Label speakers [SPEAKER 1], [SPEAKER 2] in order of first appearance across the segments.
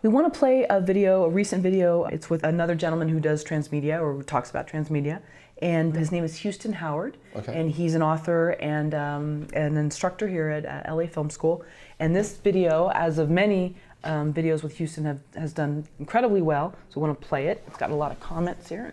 [SPEAKER 1] We want to play a video, a recent video. It's with another gentleman who does transmedia or talks about transmedia, and his name is Houston Howard.
[SPEAKER 2] Okay.
[SPEAKER 1] And he's an author and an instructor here at LA Film School. And this video, as of many videos with Houston, has done incredibly well. So we want to play it. It's got a lot of comments here.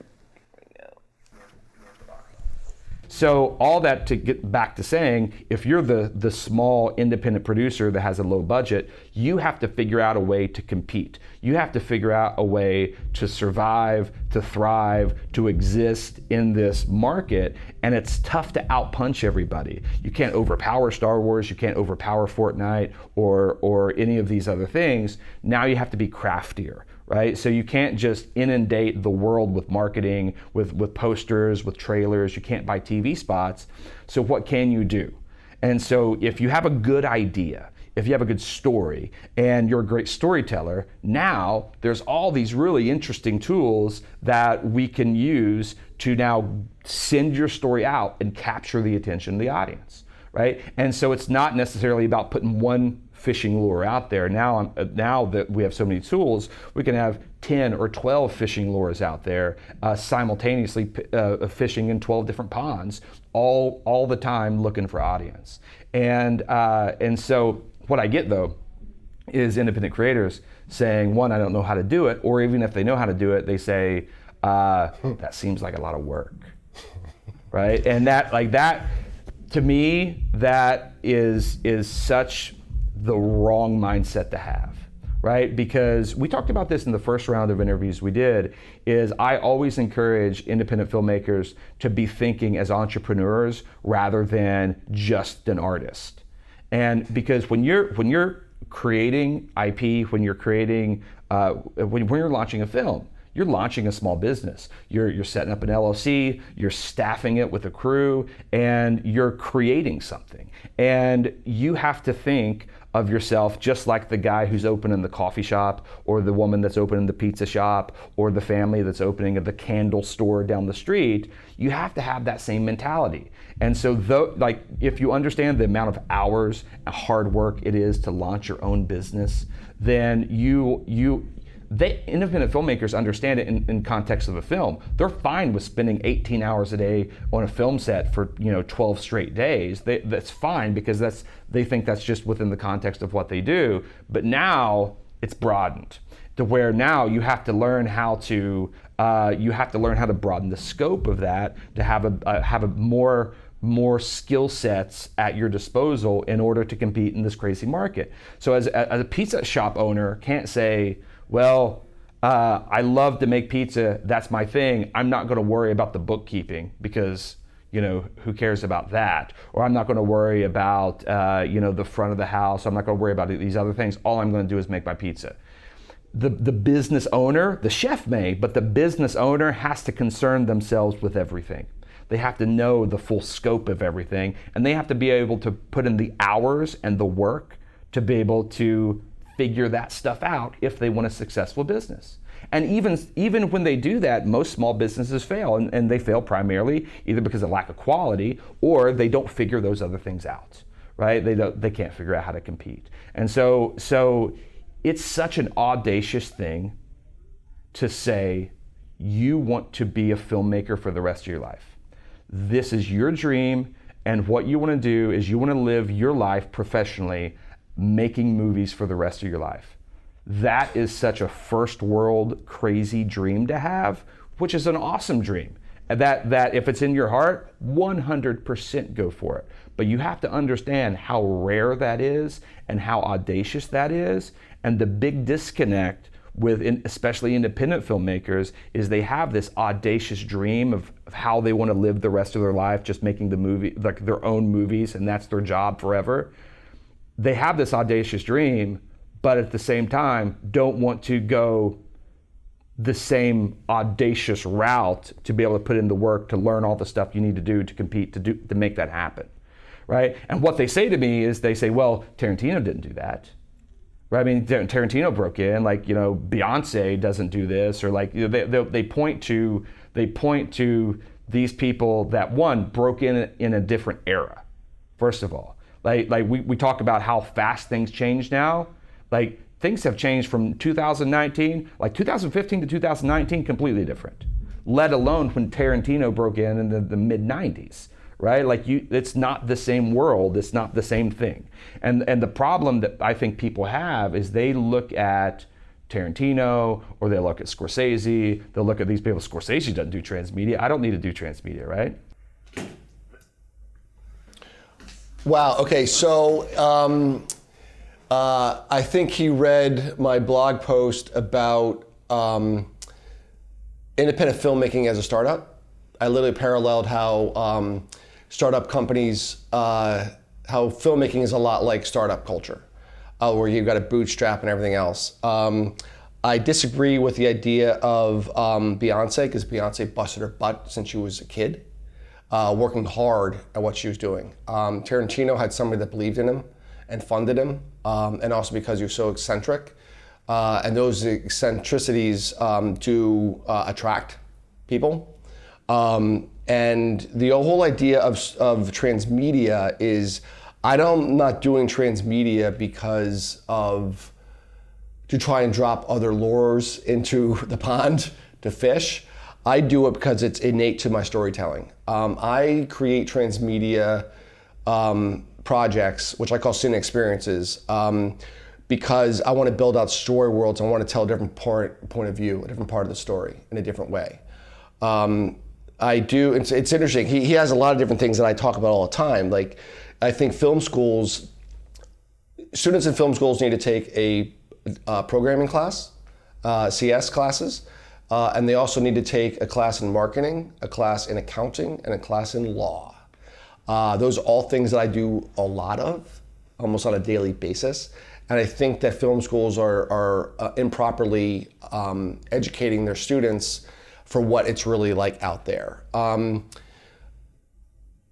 [SPEAKER 3] So all that to get back to saying, if you're the small independent producer that has a low budget, you have to figure out a way to compete. You have to figure out a way to survive, to thrive, to exist in this market, and it's tough to outpunch everybody. You can't overpower Star Wars, you can't overpower Fortnite or any of these other things. Now you have to be craftier. Right? So you can't just inundate the world with marketing, with posters, with trailers. You can't buy TV spots. So what can you do? And so if you have a good idea, if you have a good story, and you're a great storyteller, now there's all these really interesting tools that we can use to now send your story out and capture the attention of the audience. Right? And so it's not necessarily about putting one fishing lure out there. Now that we have so many tools, we can have 10 or 12 fishing lures out there simultaneously fishing in 12 different ponds all the time looking for audience. And so what I get though is independent creators saying, one, I don't know how to do it, or even if they know how to do it, they say, that seems like a lot of work, right? And that, to me, that is such the wrong mindset to have, right? Because we talked about this in the first round of interviews we did, is I always encourage independent filmmakers to be thinking as entrepreneurs rather than just an artist. And because when you're creating IP, when you're creating, when you're launching a film, you're launching a small business. You're setting up an LLC, you're staffing it with a crew, and you're creating something. And you have to think of yourself just like the guy who's opening the coffee shop, or the woman that's opening the pizza shop, or the family that's opening the candle store down the street. You have to have that same mentality. And so if you understand the amount of hours and hard work it is to launch your own business, then independent filmmakers understand it in context of a film. They're fine with spending 18 hours a day on a film set for 12 straight days. That's fine because they think that's just within the context of what they do. But now it's broadened to where now you have to learn how to broaden the scope of that, to have a more skill sets at your disposal in order to compete in this crazy market. So as a pizza shop owner can't say, well, I love to make pizza, that's my thing. I'm not going to worry about the bookkeeping because, who cares about that? Or I'm not going to worry about, the front of the house. I'm not going to worry about these other things. All I'm going to do is make my pizza. The business owner, the chef may, but the business owner has to concern themselves with everything. They have to know the full scope of everything, and they have to be able to put in the hours and the work to be able to figure that stuff out if they want a successful business. And even when they do that, most small businesses fail, and they fail primarily either because of lack of quality or they don't figure those other things out, right? They can't figure out how to compete. And so it's such an audacious thing to say you want to be a filmmaker for the rest of your life. This is your dream, and what you want to do is you want to live your life professionally making movies for the rest of your life. That is such a first world crazy dream to have, which is an awesome dream. That if it's in your heart, 100% go for it. But you have to understand how rare that is and how audacious that is. And the big disconnect with especially independent filmmakers is they have this audacious dream of how they want to live the rest of their life, just making the movie, like their own movies, and that's their job forever. They have this audacious dream, but at the same time don't want to go the same audacious route to be able to put in the work to learn all the stuff you need to do to compete to make that happen, right? And what they say to me is they say, well, Tarantino didn't do that, right? I mean, Tarantino broke in, like, Beyonce doesn't do this, or like, they point to these people that, one, broke in a different era, first of all. Like we talk about how fast things change now. Like things have changed from 2019, like 2015 to 2019, completely different. Let alone when Tarantino broke in the mid 90s, right? Like it's not the same world, it's not the same thing. And the problem that I think people have is they look at Tarantino or they look at Scorsese, they'll look at these people, Scorsese doesn't do transmedia, I don't need to do transmedia, right?
[SPEAKER 2] Wow, okay, so I think he read my blog post about independent filmmaking as a startup. I literally paralleled how startup companies, how filmmaking is a lot like startup culture, where you've got a bootstrap and everything else. I disagree with the idea of Beyonce, because Beyonce busted her butt since she was a kid, working hard at what she was doing. Tarantino had somebody that believed in him and funded him, and also because he was so eccentric. And those eccentricities do attract people. And the whole idea of transmedia is, I'm not doing transmedia because to try and drop other lures into the pond to fish. I do it because it's innate to my storytelling. I create transmedia projects, which I call scene experiences, because I want to build out story worlds. I want to tell a different point of view, a different part of the story in a different way. I do, it's interesting. He has a lot of different things that I talk about all the time. Like, I think students in film schools need to take a programming class, CS classes, and they also need to take a class in marketing, a class in accounting, and a class in law. Those are all things that I do a lot of, almost on a daily basis. And I think that film schools are improperly educating their students for what it's really like out there.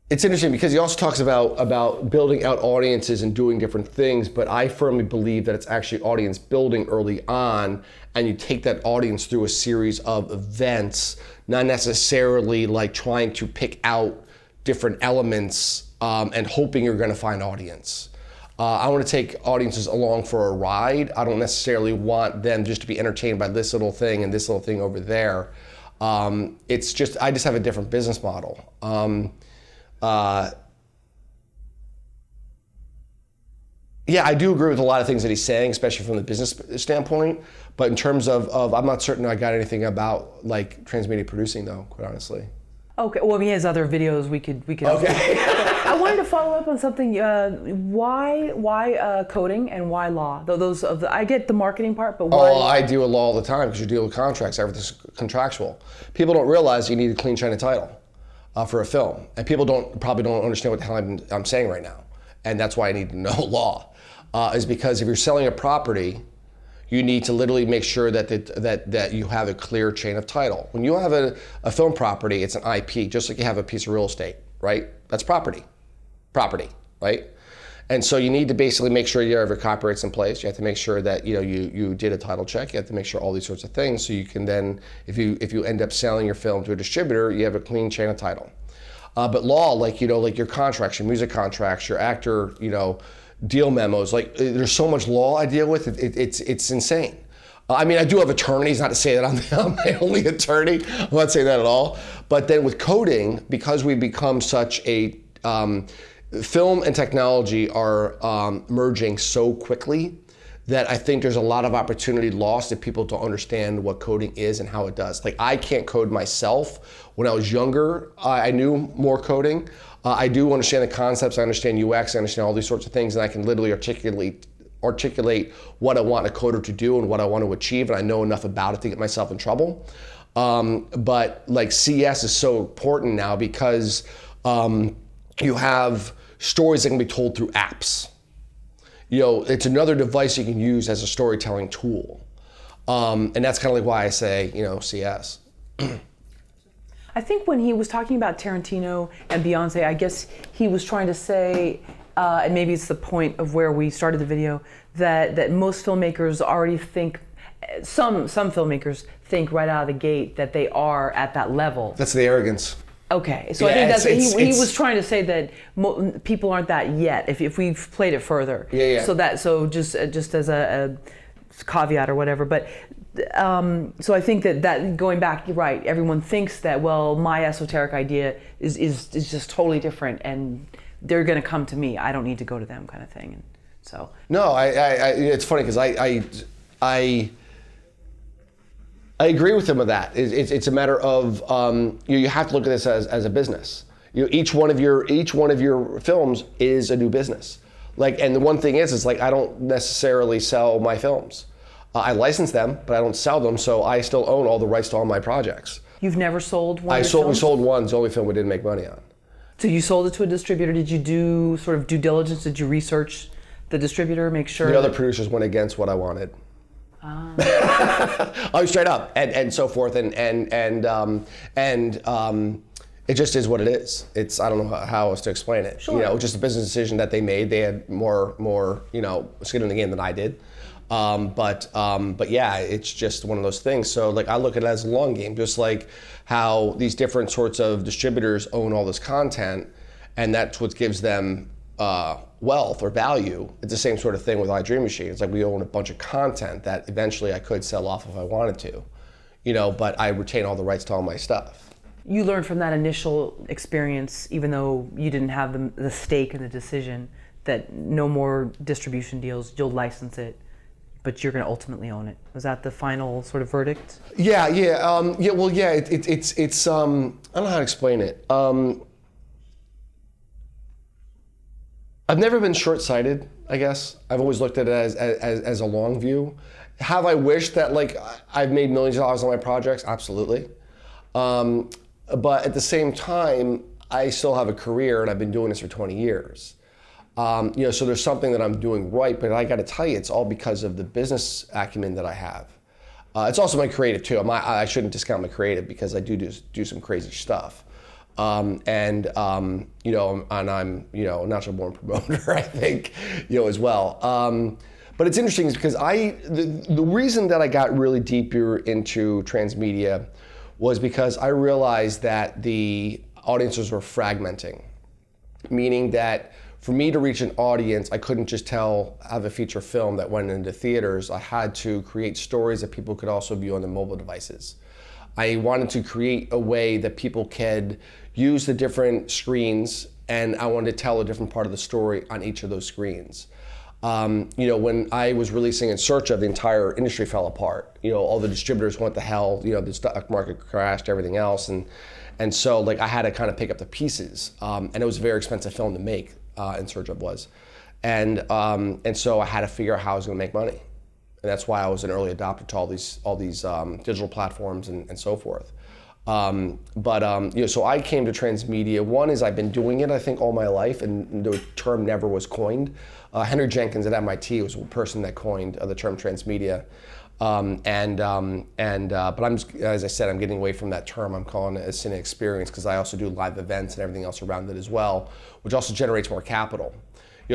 [SPEAKER 2] It's interesting because he also talks about building out audiences and doing different things, but I firmly believe that it's actually audience building early on, and you take that audience through a series of events, not necessarily like trying to pick out different elements and hoping you're gonna find audience. I want to take audiences along for a ride. I don't necessarily want them just to be entertained by this little thing and this little thing over there. I just have a different business model. Yeah, I do agree with a lot of things that he's saying, especially from the business standpoint. But in terms of I'm not certain I got anything about like transmedia producing though, quite honestly.
[SPEAKER 1] Okay, well, he has other videos we could.
[SPEAKER 2] Okay.
[SPEAKER 1] I wanted to follow up on something. Why coding and why law? I get the marketing part, but why?
[SPEAKER 2] Oh, I deal with law all the time because you deal with contracts. Everything's contractual. People don't realize you need a clean China title for a film, and people probably don't understand what the hell I'm saying right now, and that's why I need to know law. Is because if you're selling a property, you need to literally make sure that you have a clear chain of title. When you have a film property, it's an IP, just like you have a piece of real estate, right? That's property, right? And so you need to basically make sure you have your copyrights in place. You have to make sure that you did a title check. You have to make sure all these sorts of things, so you can then, if you end up selling your film to a distributor, you have a clean chain of title. But law, like your contracts, your music contracts, your actor, deal memos, like there's so much law I deal with, it's insane. I mean, I do have attorneys, not to say that I'm my only attorney, I'm not saying that at all. But then with coding, because we've become such a, film and technology are merging so quickly that I think there's a lot of opportunity lost if people don't understand what coding is and how it does. Like, I can't code myself. When I was younger, I knew more coding. I do understand the concepts, I understand UX, I understand all these sorts of things, and I can literally articulate what I want a coder to do and what I want to achieve, and I know enough about it to get myself in trouble. But like CS is so important now because you have stories that can be told through apps. It's another device you can use as a storytelling tool. And that's kind of like why I say, CS.
[SPEAKER 1] I think when he was talking about Tarantino and Beyonce, I guess he was trying to say, and maybe it's the point of where we started the video, that most filmmakers already think, some filmmakers think right out of the gate that they are at that level.
[SPEAKER 2] That's the arrogance.
[SPEAKER 1] Okay, so yeah, I think he was trying to say that people aren't that yet. If we've played it further,
[SPEAKER 2] yeah.
[SPEAKER 1] So just as a caveat or whatever. But so I think that going back, you're right. Everyone thinks that, well, my esoteric idea is just totally different, and they're going to come to me. I don't need to go to them, kind of thing. And so
[SPEAKER 2] no, it's funny because I agree with him with that. It's a matter of you have to look at this as a business. Each one of your films is a new business. And the one thing is like I don't necessarily sell my films. I license them, but I don't sell them, so I still own all the rights to all my projects.
[SPEAKER 1] You've never sold one?
[SPEAKER 2] We sold one. It's the only film we didn't make money on.
[SPEAKER 1] So you sold it to a distributor. Did you do sort of due diligence? Did you research the distributor, make sure?
[SPEAKER 2] The other producers went against what I wanted. I was straight up and so forth, and it just is what it is. I don't know how else to explain it.
[SPEAKER 1] Sure.
[SPEAKER 2] Just a business decision that they made. They had more skin in the game than I did. But yeah, it's just one of those things. So I look at it as a long game, just like how these different sorts of distributors own all this content, and that's what gives them wealth or value. It's the same sort of thing with iDream Machine. It's like we own a bunch of content that eventually I could sell off if I wanted to, but I retain all the rights to all my stuff.
[SPEAKER 1] You learned from that initial experience, even though you didn't have the stake in the decision, that no more distribution deals, you'll license it, but you're going to ultimately own it. Was that the final sort of verdict?
[SPEAKER 2] Yeah. It's I don't know how to explain it. I've never been short-sighted, I guess. I've always looked at it as a long view. Have I wished that I've made millions of dollars on my projects? Absolutely. But at the same time, I still have a career and I've been doing this for 20 years. So there's something that I'm doing right, but I got to tell you, it's all because of the business acumen that I have. It's also my creative too. I shouldn't discount my creative because I do some crazy stuff. And I'm a natural born promoter, I think, as well. But it's interesting is because the reason that I got really deeper into transmedia was because I realized that the audiences were fragmenting, meaning that for me to reach an audience, I couldn't just have a feature film that went into theaters. I had to create stories that people could also view on their mobile devices. I wanted to create a way that people could use the different screens, and I wanted to tell a different part of the story on each of those screens. When I was releasing In Search Of, the entire industry fell apart. All the distributors went to hell. The stock market crashed, everything else, and so I had to kind of pick up the pieces. And it was a very expensive film to make. In Search Of was, and so I had to figure out how I was going to make money, and that's why I was an early adopter to all these digital platforms and so forth. So I came to transmedia. One is I've been doing it, I think, all my life, and the term never was coined. Henry Jenkins at MIT was the person that coined the term transmedia. But as I said, I'm getting away from that term. I'm calling it a cine experience because I also do live events and everything else around it as well, which also generates more capital.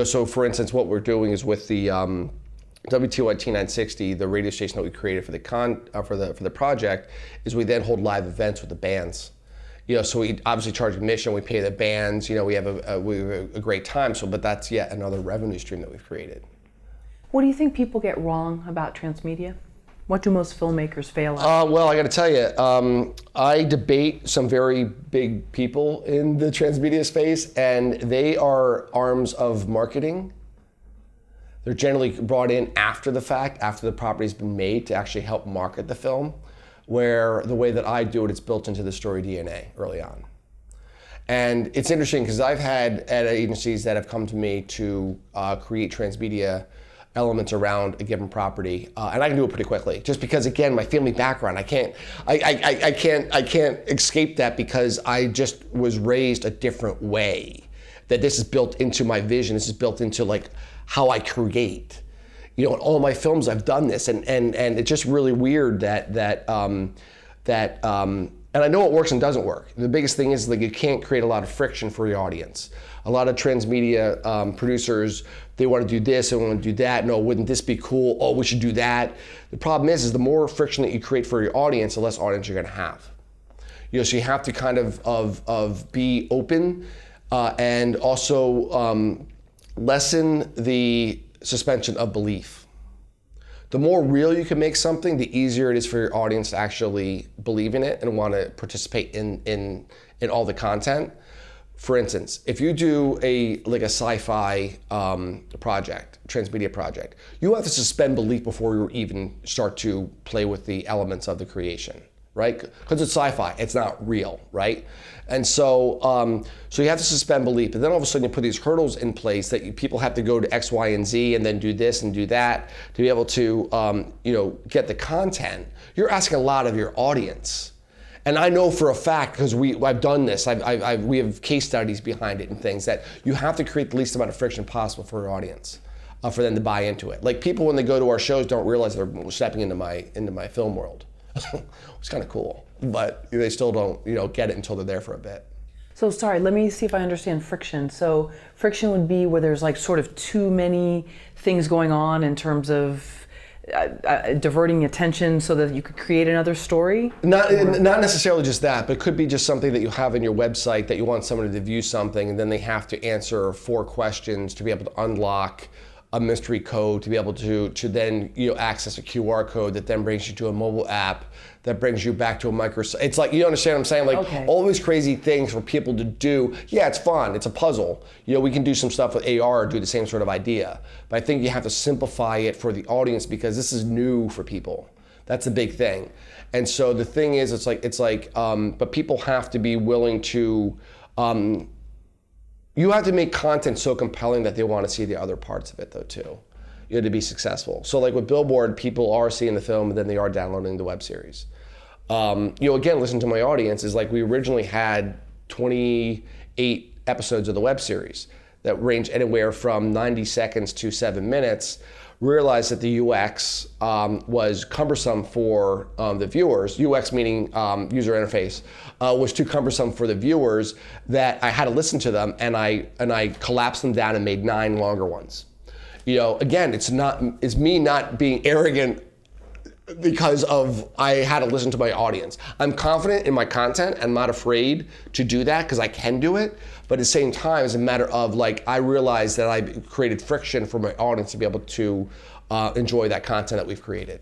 [SPEAKER 2] So for instance, what we're doing is with the WTYT 960, the radio station that we created for the project, is we then hold live events with the bands. So we obviously charge admission, we pay the bands, we have a great time. But that's yet another revenue stream that we've created.
[SPEAKER 1] What do you think people get wrong about transmedia? What do most filmmakers fail at?
[SPEAKER 2] Well, I got to tell you, I debate some very big people in the transmedia space, and they are arms of marketing. They're generally brought in after the fact, after the property's been made, to actually help market the film, where the way that I do it, it's built into the story DNA early on. And it's interesting because I've had ad agencies that have come to me to create transmedia elements around a given property, and I can do it pretty quickly. Just because, again, my family background, I can't escape that because I just was raised a different way. That this is built into my vision. This is built into how I create. In all my films, I've done this, and it's just really weird that and I know what works and doesn't work. The biggest thing is you can't create a lot of friction for your audience. A lot of transmedia producers, they want to do this, they want to do that. No, wouldn't this be cool? Oh, we should do that. The problem is the more friction that you create for your audience, the less audience you're going to have. So you have to kind of be open and also lessen the suspension of belief. The more real you can make something, the easier it is for your audience to actually believe in it and want to participate in all the content. For instance, if you do a sci-fi project, transmedia project, you have to suspend belief before you even start to play with the elements of the creation, right? Because it's sci-fi, it's not real, right? And so, so you have to suspend belief, but then all of a sudden you put these hurdles in place that people have to go to X, Y, and Z, and then do this and do that to be able to, get the content. You're asking a lot of your audience. And I know for a fact, because I've done this, we have case studies behind it and things, that you have to create the least amount of friction possible for your audience, for them to buy into it. Like, people when they go to our shows don't realize they're stepping into my film world. It's kind of cool, but they still don't get it until they're there for a bit.
[SPEAKER 1] So sorry, let me see if I understand friction. So friction would be where there's like sort of too many things going on in terms of diverting attention so that you could create another story?
[SPEAKER 2] Not necessarily just that, but it could be just something that you have in your website that you want someone to view something, and then they have to answer 4 questions to be able to unlock a mystery code, to be able to then access a QR code that then brings you to a mobile app that brings you back to a Microsoft. It's like, you understand what I'm saying? Like,
[SPEAKER 1] okay.
[SPEAKER 2] All these crazy things for people to do. Yeah, it's fun. It's a puzzle. We can do some stuff with AR or do the same sort of idea. But I think you have to simplify it for the audience because this is new for people. That's the big thing. And so the thing is, it's like, but people have to be willing to, you have to make content so compelling that they want to see the other parts of it though too, to be successful. So like with Billboard, people are seeing the film and then they are downloading the web series. Again, listen to my audience, is like we originally had 28 episodes of the web series that range anywhere from 90 seconds to 7 minutes. Realized that the UX was cumbersome for the viewers. UX meaning user interface was too cumbersome for the viewers that I had to listen to them, and I collapsed them down and made 9 longer ones. Again, it's me not being arrogant because of I had to listen to my audience. I'm confident in my content. I'm not afraid to do that because I can do it. But at the same time, it's a matter of I realized that I created friction for my audience to be able to enjoy that content that we've created.